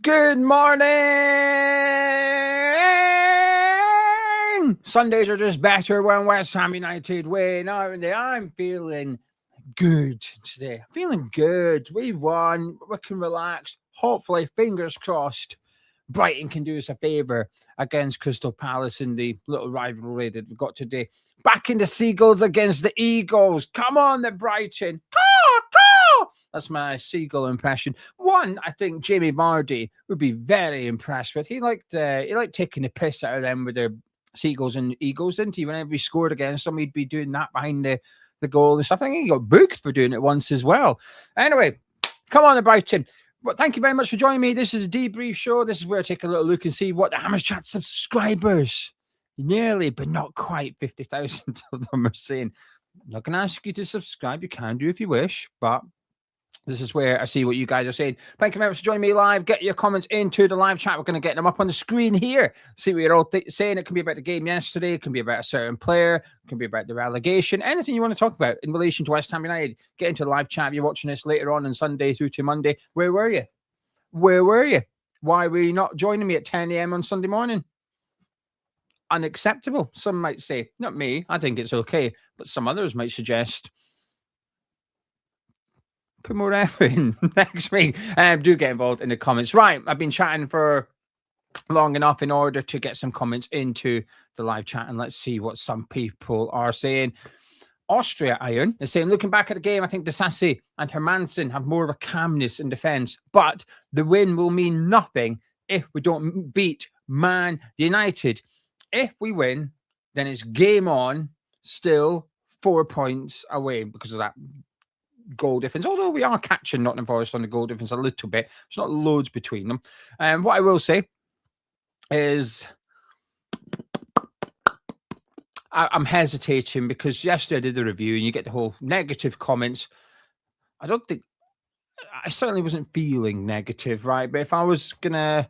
Good morning! Sundays are just better when West Ham United win, aren't they? I'm feeling good today. I'm feeling good. We won. We can relax. Hopefully, fingers crossed, Brighton can do us a favour against Crystal Palace in the little rivalry that we've got today. Back in the Seagulls against the Eagles. Come on, the Brighton. That's my seagull impression. One, I think Jamie Vardy would be very impressed with. He liked taking the piss out of them with their seagulls and eagles, didn't he? Whenever he scored against them, he'd be doing that behind the goal and stuff. I think he got booked for doing it once as well. Anyway, come on, the Brighton. But thank you very much for joining me. This is a debrief show. This is where I take a little look and see what the Hammers Chat subscribers, nearly but not quite 50,000 of them, are saying. I'm not going to ask you to subscribe. You can do if you wish, but this is where I see what you guys are saying. Thank you very much for joining me live. Get your comments into the live chat. We're going to get them up on the screen here. See what you're all saying. It can be about the game yesterday. It can be about a certain player. It can be about the relegation. Anything you want to talk about in relation to West Ham United. Get into the live chat. If you're watching this later on Sunday through to Monday. Where were you? Where were you? Why were you not joining me at 10 a.m. on Sunday morning? Unacceptable. Some might say, not me. I think it's okay. But some others might suggest, put more effort in next week. Do get involved in the comments. Right, I've been chatting for long enough in order to get some comments into the live chat, and let's see what some people are saying. Austria Iron, they're saying, looking back at the game, I think Disasi and Hermansen have more of a calmness in defence, but the win will mean nothing if we don't beat Man United. If we win, then it's game on, still 4 points away because of that goal difference, although we are catching Nottingham Forest on the goal difference a little bit. There's not loads between them. What I will say is I'm hesitating because yesterday I did the review and you get the whole negative comments. I certainly wasn't feeling negative, right? But if I was going to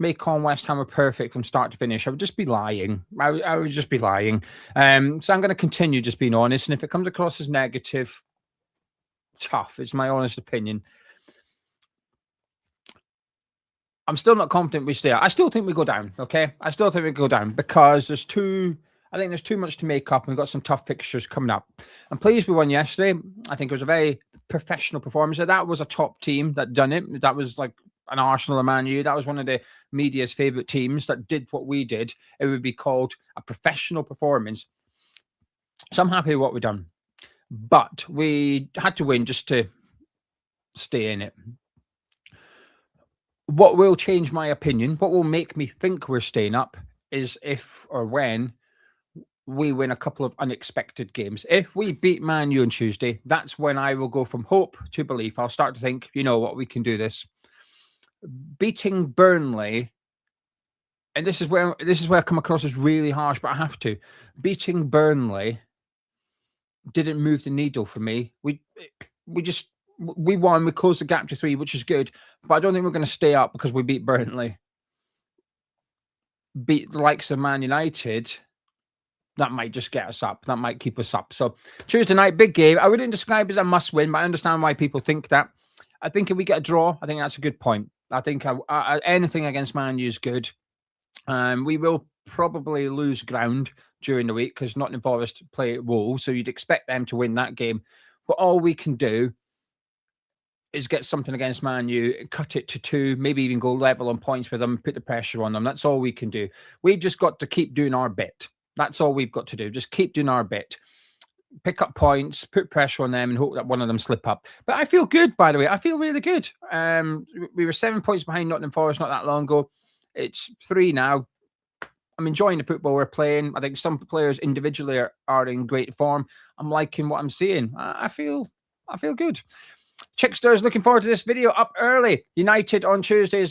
make on West Ham perfect from start to finish, I would just be lying. I would just be lying. So I'm going to continue just being honest. And if it comes across as negative, tough. It's my honest opinion. I'm still not confident we stay out. I still think we go down, okay? I still think we go down because there's too much to make up and we've got some tough fixtures coming up. I'm pleased we won yesterday. I think it was a very professional performance. That was a top team that done it. That was like an Arsenal or Man U. That was one of the media's favourite teams that did what we did. It would be called a professional performance. So I'm happy with what we've done. But we had to win just to stay in it. What will change my opinion, what will make me think we're staying up, is if or when we win a couple of unexpected games. If we beat Man U on Tuesday, that's when I will go from hope to belief. I'll start to think, you know what, we can do this. Beating Burnley, and this is where I come across as really harsh, but I have to. Beating Burnley didn't move the needle for me. We won. We closed the gap to 3, which is good. But I don't think we're going to stay up because we beat Burnley. Beat the likes of Man United, that might just get us up. That might keep us up. So Tuesday night, big game. I wouldn't describe it as a must win, but I understand why people think that. I think if we get a draw, I think that's a good point. I think anything against Man U is good. We will probably lose ground during the week because Nottingham Forest play at Wolves, so you'd expect them to win that game. But all we can do is get something against Man U, cut it to 2, maybe even go level on points with them, put the pressure on them. That's all we can do. We've just got to keep doing our bit. That's all we've got to do. Just keep doing our bit. Pick up points, put pressure on them, and hope that one of them slip up. But I feel good, by the way. I feel really good. We were 7 points behind Nottingham Forest not that long ago. It's 3 now. I'm enjoying the football we're playing. I think some players individually are in great form. I'm liking what I'm seeing. I feel good. Chicksters, looking forward to this video. Up early. United on Tuesday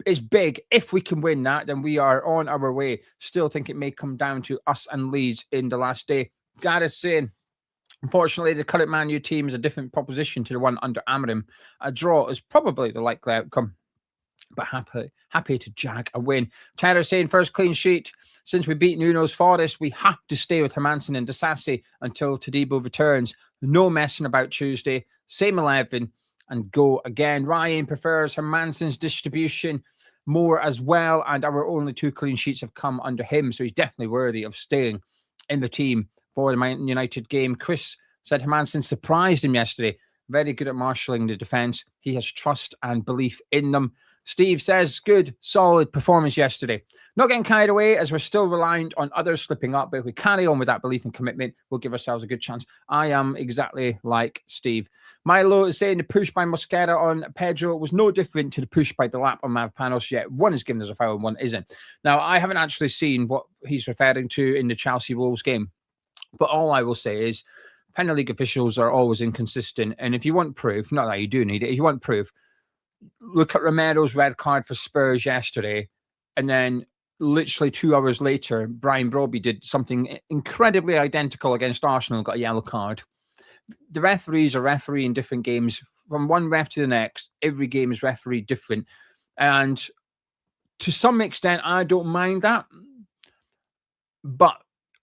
is big. If we can win that, then we are on our way. Still think it may come down to us and Leeds in the last day. Gareth saying, unfortunately, the current Man U team is a different proposition to the one under Amorim. A draw is probably the likely outcome, but happy to jag a win. Tyler saying, first clean sheet since we beat Nuno's Forest. We have to stay with Hermansen and Disasi until Todibo returns. No messing about Tuesday. Same 11. and go again. Ryan prefers Hermansen's distribution more as well, and our only 2 clean sheets have come under him, so he's definitely worthy of staying in the team for the Man United game. Chris said Hermansen surprised him yesterday. Very good at marshalling the defence. He has trust and belief in them. Steve says, good, solid performance yesterday. Not getting carried away as we're still reliant on others slipping up, but if we carry on with that belief and commitment, we'll give ourselves a good chance. I am exactly like Steve. Milo is saying the push by Mosquera on Pedro was no different to the push by Delap on Mavropanos, yet one is given as a foul and one isn't. Now, I haven't actually seen what he's referring to in the Chelsea Wolves game, but all I will say is Premier League officials are always inconsistent, and if you want proof, not that you do need it, if you want proof, look at Romero's red card for Spurs yesterday, and then literally 2 hours later, Brian Brobby did something incredibly identical against Arsenal and got a yellow card. The referees are refereeing different games. From one ref to the next, every game is refereed different. And to some extent, I don't mind that. But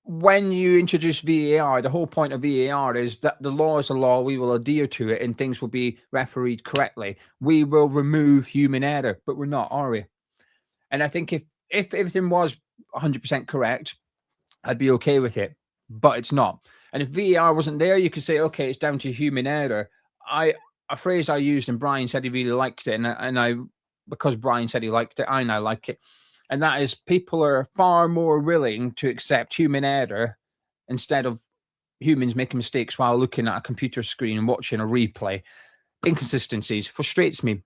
when you introduce VAR, the whole point of VAR is that the law is a law. We will adhere to it and things will be refereed correctly. We will remove human error, but we're not, are we? And I think if everything was 100% correct, I'd be okay with it, but it's not. And if VAR wasn't there, you could say, okay, it's down to human error. A phrase I used and Brian said he really liked it. And I, because Brian said he liked it, I now like it. And that is people are far more willing to accept human error instead of humans making mistakes while looking at a computer screen and watching a replay. Inconsistencies frustrates me.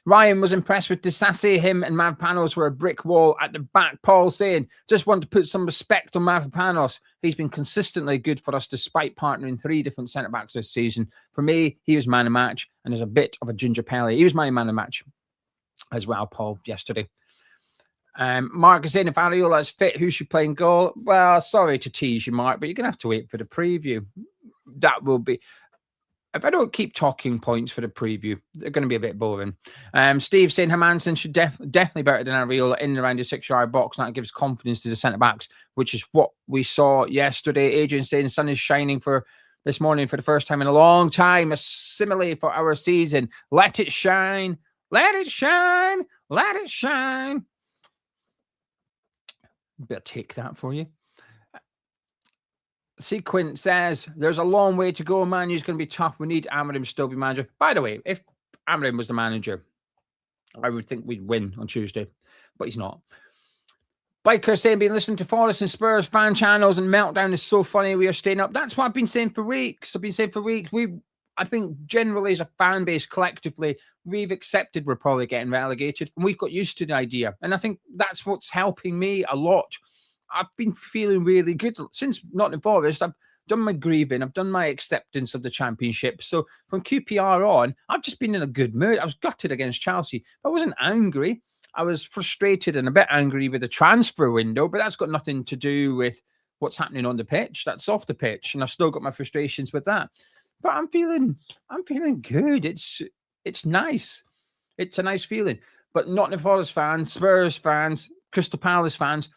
Ryan was impressed with Disasi. Him and Mavropanos were a brick wall at the back. Paul saying, just want to put some respect on Mavropanos. He's been consistently good for us despite partnering 3 different centre-backs this season. For me, he was man of match and is a bit of a ginger Pelly. He was my man of match as well, Paul, yesterday. Mark is saying, if Ariola's fit, who should play in goal? Well, sorry to tease you, Mark, but you're going to have to wait for the preview. That will be... If I don't keep talking points for the preview, they're going to be a bit boring. Steve saying Hermansen should definitely better than Areola in and around the 6-yard box. And that gives confidence to the centre-backs, which is what we saw yesterday. Adrian saying sun is shining for this morning for the first time in a long time. A simile for our season. Let it shine. Let it shine. Let it shine. Better take that for you. Sequin says, there's a long way to go. Manu's going to be tough. We need Amorim to still be manager. By the way, if Amorim was the manager, I would think we'd win on Tuesday, but he's not. Biker saying, been listening to Forest and Spurs fan channels and Meltdown is so funny. We are staying up. That's what I've been saying for weeks. I think generally as a fan base, collectively, we've accepted we're probably getting relegated and we've got used to the idea. And I think that's what's helping me a lot. I've been feeling really good since Nottingham Forest. I've done my grieving. I've done my acceptance of the championship. So from QPR on, I've just been in a good mood. I was gutted against Chelsea. I wasn't angry. I was frustrated and a bit angry with the transfer window, but that's got nothing to do with what's happening on the pitch. That's off the pitch. And I've still got my frustrations with that. But I'm feeling good. It's nice. It's a nice feeling. But Nottingham Forest fans, Spurs fans, Crystal Palace fans,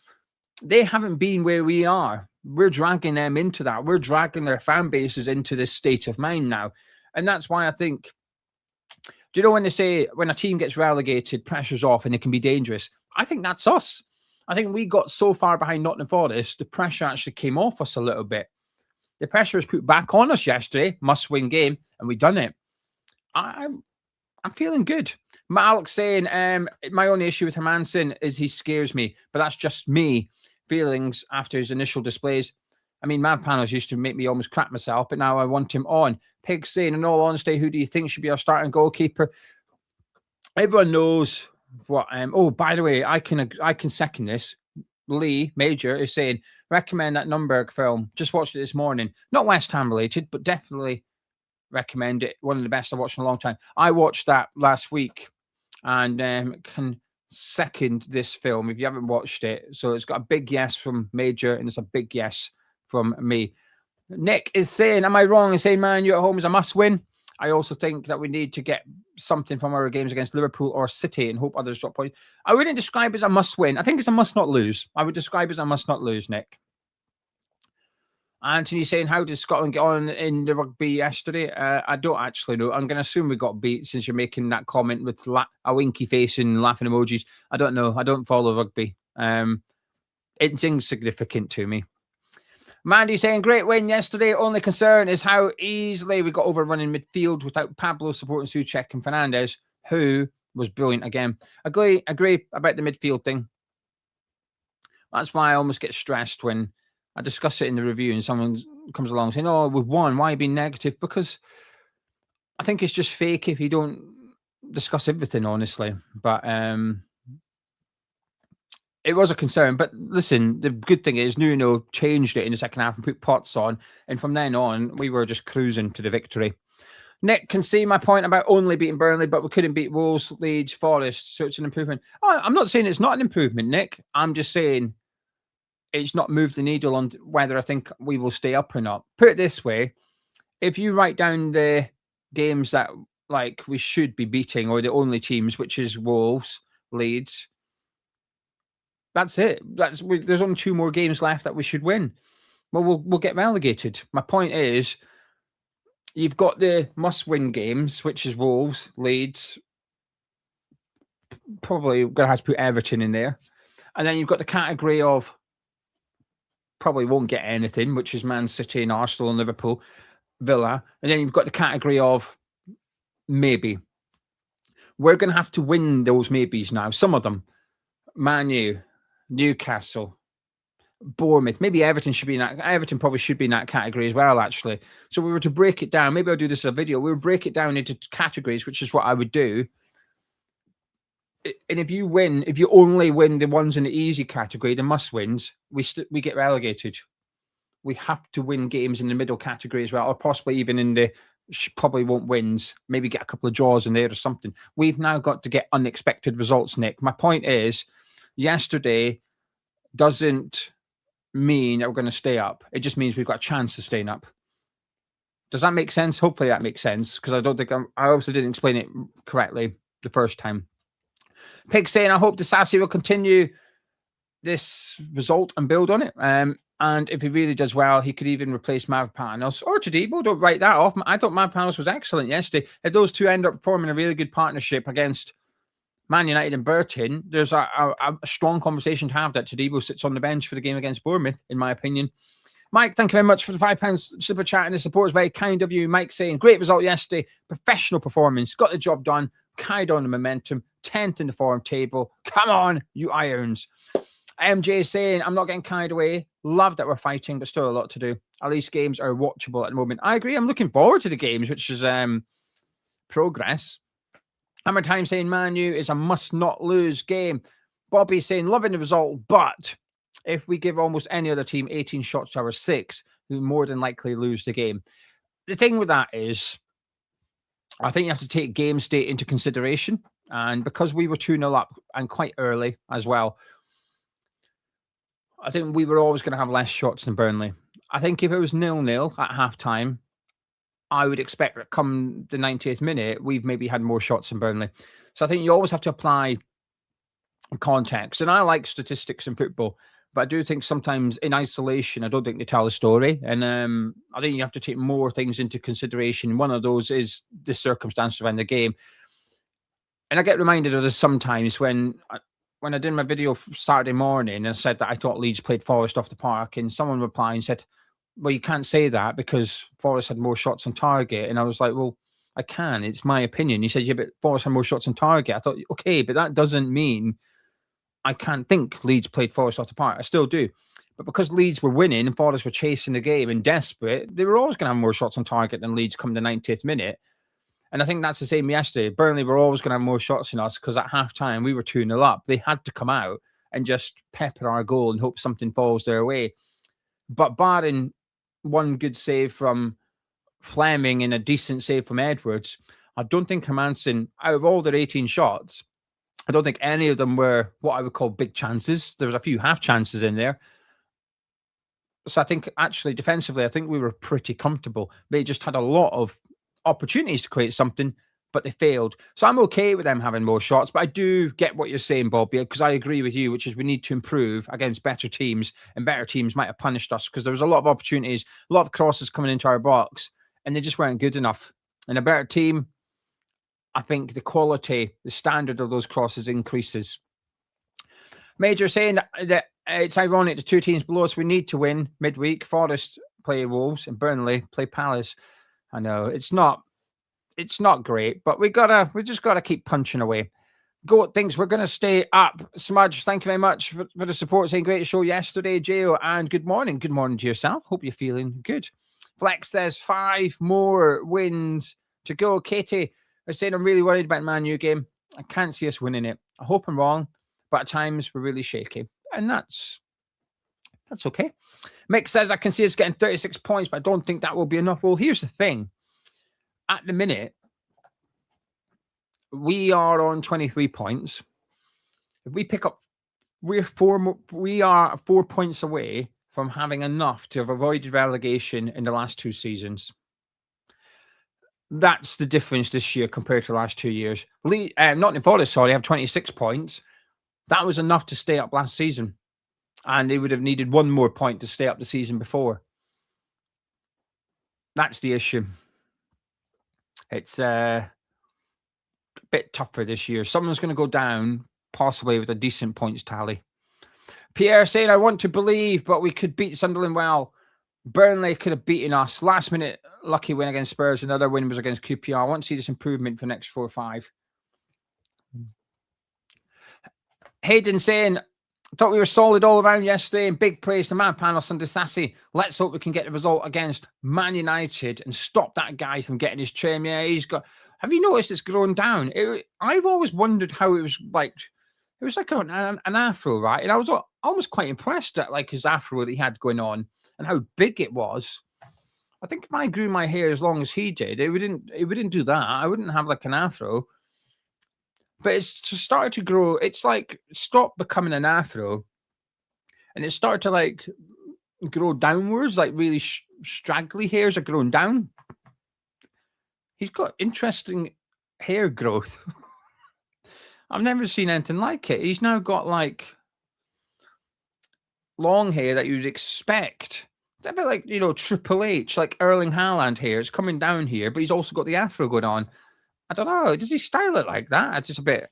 they haven't been where we are. We're dragging them into that. We're dragging their fan bases into this state of mind now. And that's why I think, do you know when they say when a team gets relegated, pressure's off and it can be dangerous? I think that's us. I think we got so far behind Nottingham Forest, the pressure actually came off us a little bit. The pressure was put back on us yesterday, must-win game, and we've done it. I'm feeling good. Alex saying, my only issue with Hermansen is he scares me, but that's just me. Feelings after his initial displays. I mean, Mavropanos used to make me almost crap myself, but now I want him on. Pig saying, in all honesty, who do you think should be our starting goalkeeper? Everyone knows what. Oh, by the way, I can second this. Lee Major is saying, recommend that Nürnberg film. Just watched it this morning. Not West Ham related, but definitely recommend it. One of the best I've watched in a long time. I watched that last week and can second this film if you haven't watched it. So it's got a big yes from Major and it's a big yes from me. Nick is saying, am I wrong in saying Man U at home is a must-win? I also think that we need to get something from our games against Liverpool or City and hope others drop points. I wouldn't describe it as a must-win. I think it's a must-not-lose. I would describe it as a must-not-lose, Nick. Anthony saying, how did Scotland get on in the rugby yesterday? I don't actually know. I'm going to assume we got beat since you're making that comment with a winky face and laughing emojis. I don't know. I don't follow rugby. It's insignificant to me. Mandy saying, great win yesterday. Only concern is how easily we got overrun in midfield without Pablo supporting Souček and Fernandez, who was brilliant again. Agree about the midfield thing. That's why I almost get stressed when I discuss it in the review and someone comes along saying, oh, we've won. Why being negative? Because I think it's just fake if you don't discuss everything, honestly. But it was a concern. But listen, the good thing is Nuno changed it in the second half and put Potts on. And from then on, we were just cruising to the victory. Nick can see my point about only beating Burnley, but we couldn't beat Wolves, Leeds, Forest. So it's an improvement. Oh, I'm not saying it's not an improvement, Nick. I'm just saying it's not moved the needle on whether I think we will stay up or not. Put it this way. If you write down the games that like we should be beating or the only teams, which is Wolves, Leeds, that's it. There's only 2 more games left that we should win. Well, we'll get relegated. My point is, you've got the must-win games, which is Wolves, Leeds. Probably going to have to put Everton in there. And then you've got the category of probably won't get anything, which is Man City and Arsenal and Liverpool, Villa. And then you've got the category of maybe. We're going to have to win those maybes now. Some of them. Man U, Newcastle, Bournemouth. Maybe Everton should be in that. Everton probably should be in that category as well, actually. So we were to break it down. Maybe I'll do this in a video. We would break it down into categories, which is what I would do. And if you only win the ones in the easy category, the must-wins, we get relegated. We have to win games in the middle category as well, or possibly even in the probably won't wins, maybe get a couple of draws in there or something. We've now got to get unexpected results, Nick. My point is, yesterday doesn't mean that we're going to stay up. It just means we've got a chance of staying up. Does that make sense? Hopefully that makes sense, because I don't think I also didn't explain it correctly the first time. Pig saying, I hope Disasi will continue this result and build on it. And if he really does well, he could even replace Mavropanos or Todibo. Don't write that off. I thought Mavropanos was excellent yesterday. If those two end up forming a really good partnership against Man United and Burton, there's a strong conversation to have that Todibo sits on the bench for the game against Bournemouth, in my opinion. Mike, thank you very much for the £5 super chat, and the support is very kind of you. Mike saying, great result yesterday, professional performance, got the job done, carried on the momentum, 10th in the form table. Come on, you Irons. MJ saying, I'm not getting carried away. Love that we're fighting, but still a lot to do. At least games are watchable at the moment. I agree. I'm looking forward to the games, which is progress. Hammer Time saying, Man U is a must-not-lose game. Bobby saying, loving the result, but if we give almost any other team 18 shots to our 6, we more than likely lose the game. The thing with that is, I think you have to take game state into consideration. And because we were 2-0 up and quite early as well, I think we were always going to have less shots than Burnley. I think if it was 0-0 at half-time, I would expect that come the 90th minute, we've maybe had more shots than Burnley. So I think you always have to apply context. And I like statistics in football, but I do think sometimes in isolation, I don't think they tell the story. And I think you have to take more things into consideration. One of those is the circumstances around the game. And I get reminded of this sometimes when I did my video Saturday morning and I said that I thought Leeds played Forest off the park, and someone replied and said, well, you can't say that because Forest had more shots on target. And I was like, well, I can. It's my opinion. He said, yeah, but Forest had more shots on target. I thought, okay, but that doesn't mean I can't think Leeds played Forest off the park. I still do. But because Leeds were winning and Forest were chasing the game and desperate, they were always going to have more shots on target than Leeds come the 90th minute. And I think that's the same yesterday. Burnley were always going to have more shots than us because at half-time we were 2-0 up. They had to come out and just pepper our goal and hope something falls their way. But barring one good save from Fleming and a decent save from Edwards, I don't think Hermansen, out of all their 18 shots, I don't think any of them were what I would call big chances. There was a few half chances in there. So I think actually defensively, I think we were pretty comfortable. They just had a lot of opportunities to create something, but they failed. So I'm okay with them having more shots, but I do get what you're saying, Bob, because I agree with you, which is we need to improve against better teams, and better teams might have punished us because there was a lot of opportunities, a lot of crosses coming into our box, and they just weren't good enough. And a better team, I think the quality, the standard of those crosses increases. Major saying that it's ironic the two teams below us, we need to win midweek. Forest play Wolves and Burnley play Palace. I know it's not great, but we just gotta keep punching away. Goat thinks we're gonna stay up. Smudge, thank you very much for the support. Saying great show yesterday, Gio, and good morning. Good morning to yourself. Hope you're feeling good. Flex says 5 more wins to go. Katie is saying I'm really worried about the Man U game. I can't see us winning it. I hope I'm wrong, but at times we're really shaky, and that's okay. Mick says I can see us getting 36 points, but I don't think that will be enough. Well, here's the thing. At the minute, we are on 23 points. If we pick up, we are 4 points away from having enough to have avoided relegation in the last 2 seasons. That's the difference this year compared to the last 2 years. Nottingham Forest, have 26 points. That was enough to stay up last season. And they would have needed 1 more point to stay up the season before. That's the issue. It's a bit tougher this year. Someone's going to go down, possibly with a decent points tally. Pierre saying, I want to believe, but we could beat Sunderland well. Burnley could have beaten us. Last minute, lucky win against Spurs. Another win was against QPR. I want to see this improvement for the next 4 or 5. Hayden saying, I thought we were solid all around yesterday, and big praise to man panel Sunday Sassy. Let's hope we can get the result against Man United and stop that guy from getting his trim. Yeah, he's got. Have you noticed it's grown down? I've always wondered how it was like. It was like an afro, right? And I was almost quite impressed at like his afro that he had going on and how big it was. I think if I grew my hair as long as he did, it wouldn't do that. I wouldn't have like an afro. But it's just started to grow. It's like stopped becoming an afro, and it started to like grow downwards. Like really straggly hairs are growing down. He's got interesting hair growth. I've never seen anything like it. He's now got like long hair that you'd expect. A bit like, Triple H, like Erling Haaland hair. It's coming down here, but he's also got the afro going on. I don't know. Does he style it like that? It's just a bit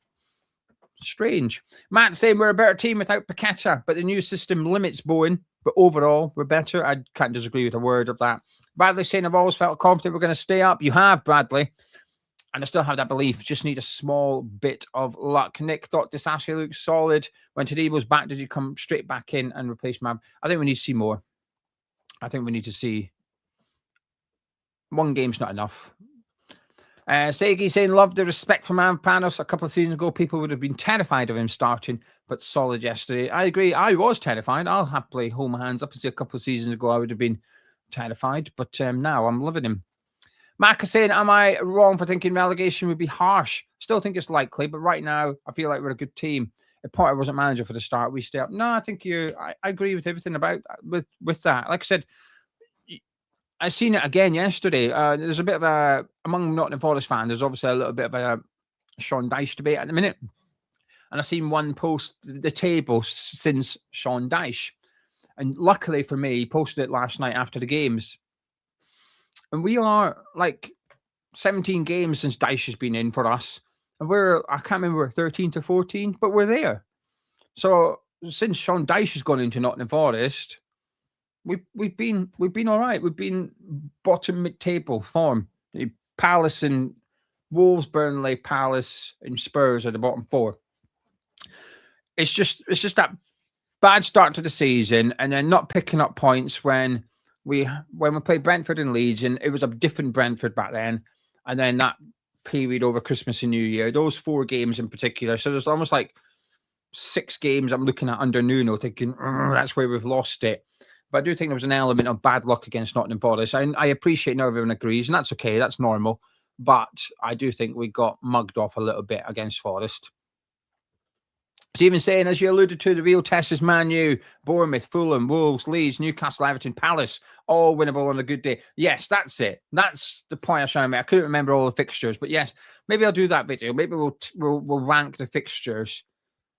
strange. Matt saying we're a better team without Paqueta, but the new system limits Bowen. But overall, we're better. I can't disagree with a word of that. Bradley saying I've always felt confident we're going to stay up. You have, Bradley. And I still have that belief. Just need a small bit of luck. Nick thought Disassi looks solid. When Tadej was back, did he come straight back in and replace Mab? I think we need to see more. I think we need to see. One game's not enough. Segi saying, love the respect for Mavropanos. A couple of seasons ago, people would have been terrified of him starting, but solid yesterday. I agree. I was terrified. I'll happily hold my hands up and say a couple of seasons ago, I would have been terrified, but now I'm loving him. Mac is saying, am I wrong for thinking relegation would be harsh? Still think it's likely, but right now, I feel like we're a good team. If Potter wasn't manager for the start, we stay up. No, I think I agree with everything about with that. Like I said, I seen it again yesterday. There's a bit of among Nottingham Forest fans, there's obviously a little bit of a Sean Dyche debate at the minute. And I've seen one post the table since Sean Dyche. And luckily for me, he posted it last night after the games. And we are like 17 games since Dyche has been in for us. And I can't remember, 13 to 14, but we're there. So since Sean Dyche has gone into Nottingham Forest, we've been all right. We've been bottom mid-table form. Palace and Wolves, Burnley, Palace and Spurs are the bottom 4. It's just that bad start to the season, and then not picking up points when we played Brentford and Leeds, and it was a different Brentford back then. And then that period over Christmas and New Year, those 4 games in particular. So there's almost like 6 games I'm looking at under Nuno, thinking that's where we've lost it. But I do think there was an element of bad luck against Nottingham Forest. I appreciate not everyone agrees, and that's okay. That's normal. But I do think we got mugged off a little bit against Forest. Stephen saying, as you alluded to, the real test is Man U, Bournemouth, Fulham, Wolves, Leeds, Newcastle, Everton, Palace, all winnable on a good day. Yes, that's it. That's the point I was trying to make. I couldn't remember all the fixtures, but yes, Maybe I'll do that video. Maybe we'll rank the fixtures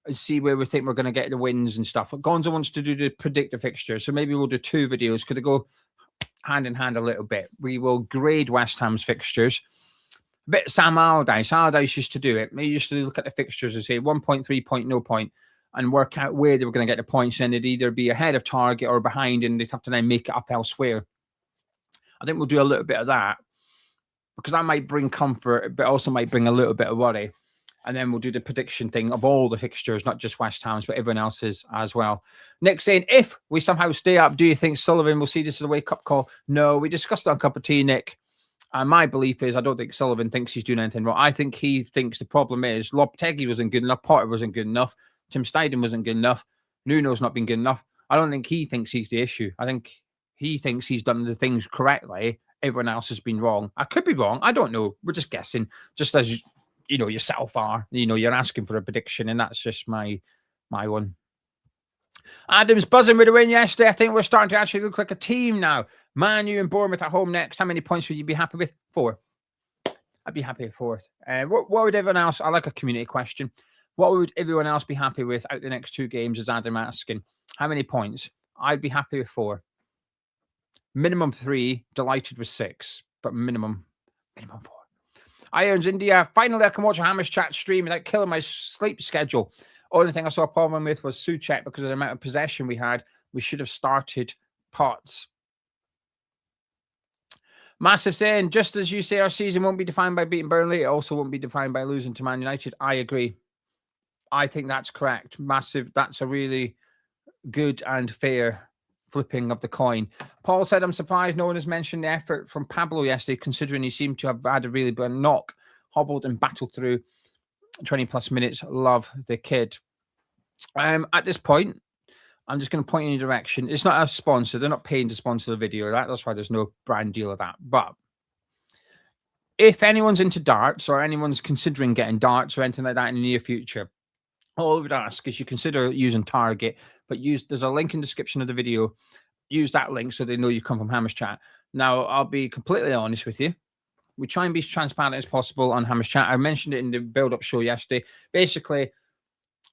and see where we think we're going to get the wins and stuff. Gonzo wants to do the predict the fixtures, so maybe we'll do 2 videos. Could they go hand in hand a little bit? We will grade West Ham's fixtures. A bit Sam Allardyce. Allardyce used to do it. He used to look at the fixtures and say 1 point, 3 point, no point, and work out where they were going to get the points, and it'd either be ahead of target or behind, and they'd have to then make it up elsewhere. I think we'll do a little bit of that, because that might bring comfort, but also might bring a little bit of worry. And then we'll do the prediction thing of all the fixtures, not just West Ham's, but everyone else's as well. Nick saying, if we somehow stay up, do you think Sullivan will see this as a wake-up call? No, we discussed it on a cup of tea, Nick. And my belief is I don't think Sullivan thinks he's doing anything wrong. I think he thinks the problem is Lopetegui wasn't good enough, Potter wasn't good enough, Tim Steidten wasn't good enough, Nuno's not been good enough. I don't think he thinks he's the issue. I think he thinks he's done the things correctly. Everyone else has been wrong. I could be wrong. I don't know. We're just guessing, just as you know yourself are. You know, you're asking for a prediction, and that's just my one. Adam's buzzing with a win yesterday. I think we're starting to actually look like a team now. Man U and Bournemouth at home next. How many points would you be happy with? 4. I'd be happy with 4th. What would everyone else? I like a community question. What would everyone else be happy with out the next 2 games? Is Adam asking. How many points? I'd be happy with 4. Minimum 3. Delighted with 6, but minimum 4. Irons India. Finally, I can watch a Hammers Chat stream without killing my sleep schedule. Only thing I saw a problem with was Souček because of the amount of possession we had. We should have started Potts. Massive saying, just as you say, our season won't be defined by beating Burnley, it also won't be defined by losing to Man United. I agree. I think that's correct. Massive. That's a really good and fair flipping of the coin. Paul said, I'm surprised no one has mentioned the effort from Pablo yesterday, considering he seemed to have had a really bad knock, hobbled and battled through 20 plus minutes. Love the kid. At this point, I'm just going to point in your direction. It's not a sponsor. They're not paying to sponsor the video. That's why there's no brand deal of that. But if anyone's into darts or anyone's considering getting darts or anything like that in the near future, all I would ask is you consider using Target, but there's a link in the description of the video. Use that link so they know you come from Hammers Chat. Now, I'll be completely honest with you. We try and be as transparent as possible on Hammers Chat. I mentioned it in the build-up show yesterday. Basically,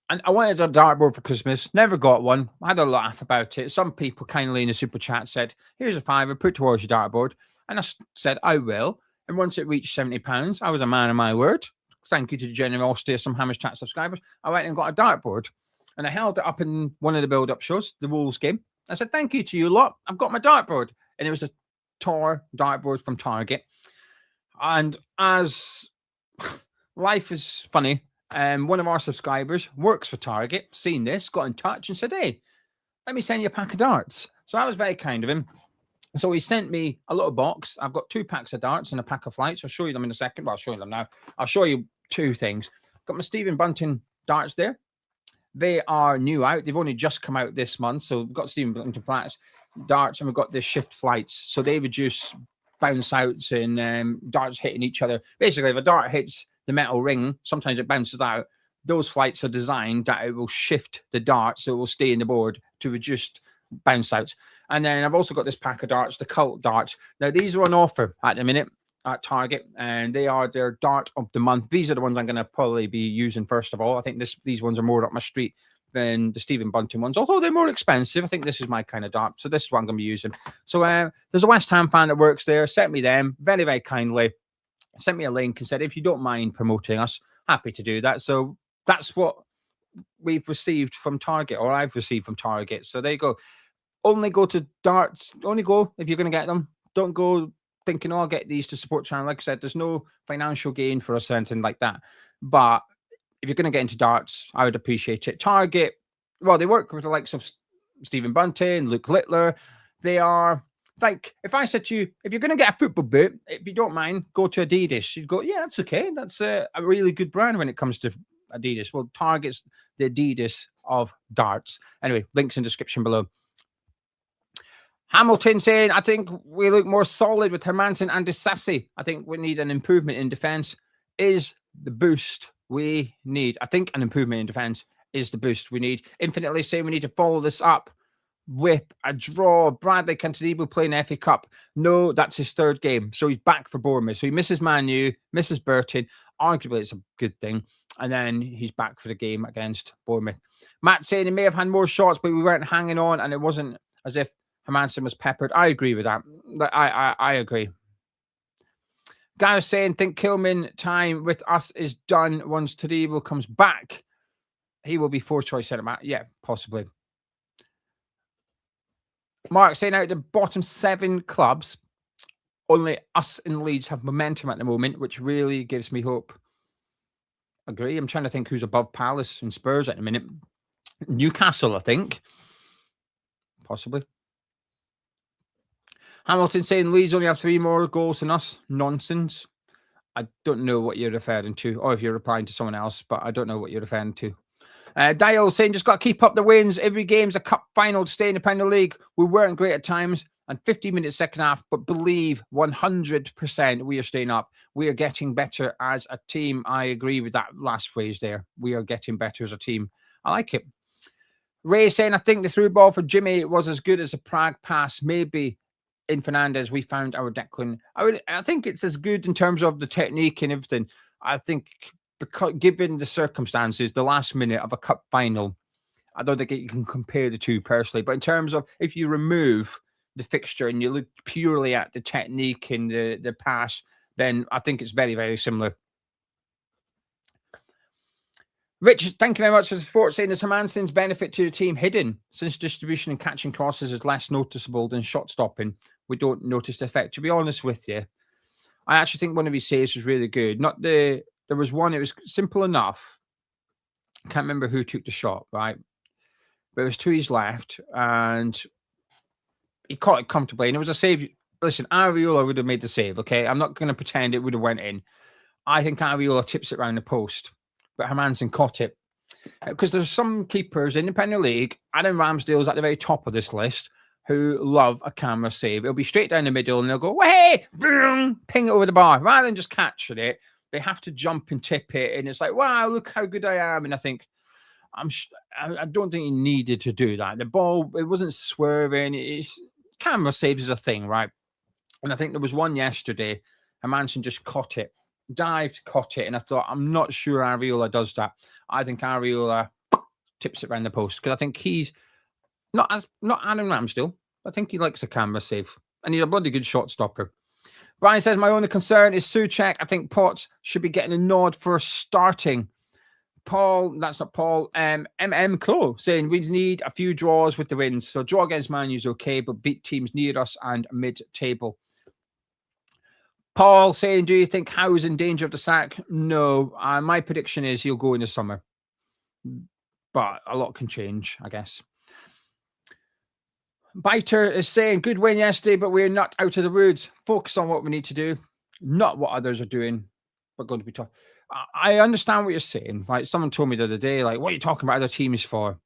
and I wanted a dartboard for Christmas. Never got one. I had a laugh about it. Some people kindly in the super chat said, here's a £5, put towards your dartboard. And I said, I will. And once it reached £70, I was a man of my word. Thank you to the generosity of some Hammers Chat subscribers. I went and got a dartboard. And I held it up in one of the build-up shows, the Wolves game. I said, thank you to you lot. I've got my dartboard. And it was a Tor dartboard from Target. And as life is funny, one of our subscribers works for Target, seen this, got in touch and said, hey, let me send you a pack of darts. So that was very kind of him. So he sent me a little box. I've got 2 packs of darts and a pack of flights. I'll show you them in a second. Well, I'll show you them now. I'll show you 2 things. Got my Stephen Bunting darts there. They are new out. They've only just come out this month. So we've got Stephen Bunting flats, darts, and we've got the shift flights. So they reduce bounce outs and darts hitting each other. Basically, if a dart hits the metal ring, sometimes it bounces out. Those flights are designed that it will shift the dart so it will stay in the board to reduce bounce outs. And then I've also got this pack of darts, the Cult darts. Now, these are on offer at the minute at Target, and they are their dart of the month. These are the ones I'm going to probably be using first of all. I think these ones are more up my street than the Stephen Bunting ones, although they're more expensive. I think this is my kind of dart. So this is what I'm going to be using. So there's a West Ham fan that works there, sent me them very, very kindly, sent me a link and said, if you don't mind promoting us, happy to do that. So that's what we've received from Target, or I've received from Target. So there you go. Only go to darts. Only go if you're going to get them. Don't go thinking, oh, I'll get these to support channel. Like I said, there's no financial gain for us or anything like that. But if you're going to get into darts, I would appreciate it. Target, well, they work with the likes of Stephen Bunting, Luke Littler. They are like, if I said to you, if you're going to get a football boot, if you don't mind, go to Adidas. You'd go, yeah, that's okay. That's a really good brand when it comes to Adidas. Well, Target's the Adidas of darts. Anyway, links in the description below. Hamilton saying, I think we look more solid with Hermansen and Disasi. I think we need an improvement in defence. Is the boost we need. I think an improvement in defence is the boost we need. Infinitely saying we need to follow this up with a draw. Bradley Cantadibo playing the FA Cup. No, that's his 3rd game. So he's back for Bournemouth. So he misses Man U, misses Burton. arguably it's a good thing. And then he's back for the game against Bournemouth. Matt saying he may have had more shots, but we weren't hanging on, and it wasn't as if Hermansen was peppered. I agree with that. I agree. Gareth saying, think Kilman time with us is done once Taribo comes back. He will be fourth choice centre back. Yeah, possibly. Mark saying out the bottom 7 clubs, only us in Leeds have momentum at the moment, which really gives me hope. Agree. I'm trying to think who's above Palace and Spurs at the minute. Newcastle, I think. Possibly. Hamilton saying Leeds only have 3 more goals than us. Nonsense. I don't know what you're referring to, or if you're replying to someone else, but I don't know what you're referring to. Dial saying just got to keep up the wins. Every game's a cup final to stay in the Premier League. We weren't great at times, and 15 minutes second half, but believe 100% we are staying up. We are getting better as a team. I agree with that last phrase there. We are getting better as a team. I like it. Ray saying, I think the through ball for Jimmy was as good as a Prague pass. Maybe in Fernandez, we found our Declan. I think it's as good in terms of the technique and everything. I think because given the circumstances, the last minute of a cup final, I don't think you can compare the two personally. But in terms of if you remove the fixture and you look purely at the technique and the pass, then I think it's very, very similar. Rich, thank you very much for the support. Saying, is Hermansen's benefit to the team hidden? Since distribution and catching crosses is less noticeable than shot stopping, we don't notice the effect. To be honest with you, I actually think one of his saves was really good. There was one, it was simple enough. I can't remember who took the shot, right? But it was to his left, and he caught it comfortably, and it was a save. Listen, Areola would have made the save, okay? I'm not going to pretend it would have went in. I think Areola tips it around the post, but Hermansen caught it. Because there's some keepers in the Premier League, Adam Ramsdale's at the very top of this list, who love a camera save. It'll be straight down the middle, and they'll go, hey, boom, ping it over the bar. Rather than just catching it, they have to jump and tip it, and it's like, wow, look how good I am. And I think, I don't think he needed to do that. The ball, it wasn't swerving. Camera saves is a thing, right? And I think there was one yesterday, Hermansen just caught it, dived, caught it, and I thought, I'm not sure Areola does that. I think Areola tips it around the post, because I think he's not Adam Ramsdale. I think he likes a camera save, and he's a bloody good shot stopper. Brian says, my only concern is Souček. I think Potts should be getting a nod for starting. Paul, that's not Paul, Clo saying we need a few draws with the wins. So draw against Man U is okay, but beat teams near us and mid-table. Paul saying, do you think Howe's in danger of the sack? No. My prediction is he'll go in the summer. But a lot can change, I guess. Biter is saying, good win yesterday, but we're not out of the woods. Focus on what we need to do, not what others are doing, but going to be tough. I understand what you're saying. Like, someone told me the other day, like, what are you talking about other teams for?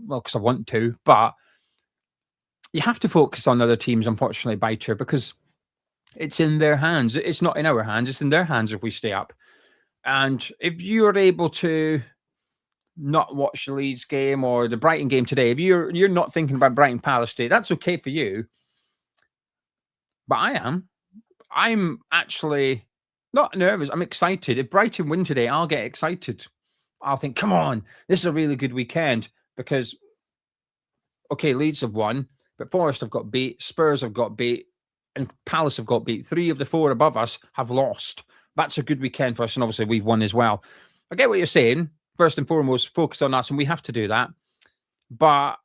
Well, because I want to, but you have to focus on other teams, unfortunately, Biter, because it's in their hands. It's not in our hands. It's in their hands if we stay up. And if you're able to not watch the Leeds game or the Brighton game today, if you're not thinking about Brighton Palace today, that's okay for you. But I am. I'm actually not nervous. I'm excited. If Brighton win today, I'll get excited. I'll think, come on, this is a really good weekend, because, okay, Leeds have won, but Forest have got beat, Spurs have got beat, and Palace have got beat. 3 of the 4 above us have lost. That's a good weekend for us, and obviously we've won as well. I get what you're saying. First and foremost, focus on us, and we have to do that. But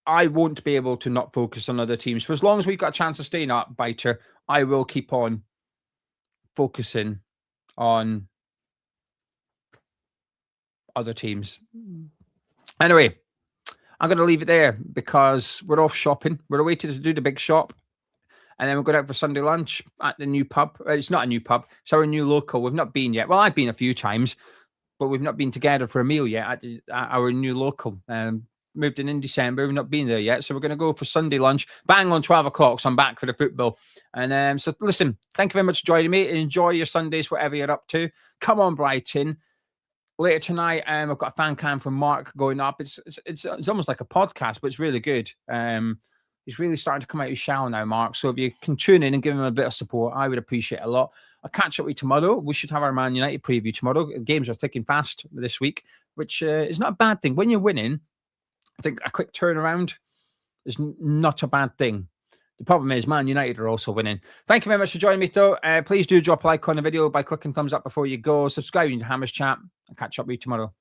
I won't be able to not focus on other teams. For as long as we've got a chance of staying up, Biter, I will keep on focusing on other teams. Anyway, I'm going to leave it there because we're off shopping. We're away to do the big shop. And then we're going out for Sunday lunch at the new pub. It's not a new pub. It's our new local. We've not been yet. Well, I've been a few times, but we've not been together for a meal yet at our new local. Moved in December. We've not been there yet. So we're going to go for Sunday lunch. Bang on 12 o'clock. So I'm back for the football. And so listen, thank you very much for joining me. Enjoy your Sundays, whatever you're up to. Come on, Brighton. Later tonight, I've got a fan cam from Mark going up. It's almost like a podcast, but it's really good. He's really starting to come out of his shell now, Mark. So if you can tune in and give him a bit of support, I would appreciate it a lot. I'll catch up with you tomorrow. We should have our Man United preview tomorrow. Games are thick and fast this week, which is not a bad thing. When you're winning, I think a quick turnaround is not a bad thing. The problem is Man United are also winning. Thank you very much for joining me, though. Please do drop a like on the video by clicking thumbs up before you go. Subscribing to Hammers Chat. I'll catch up with you tomorrow.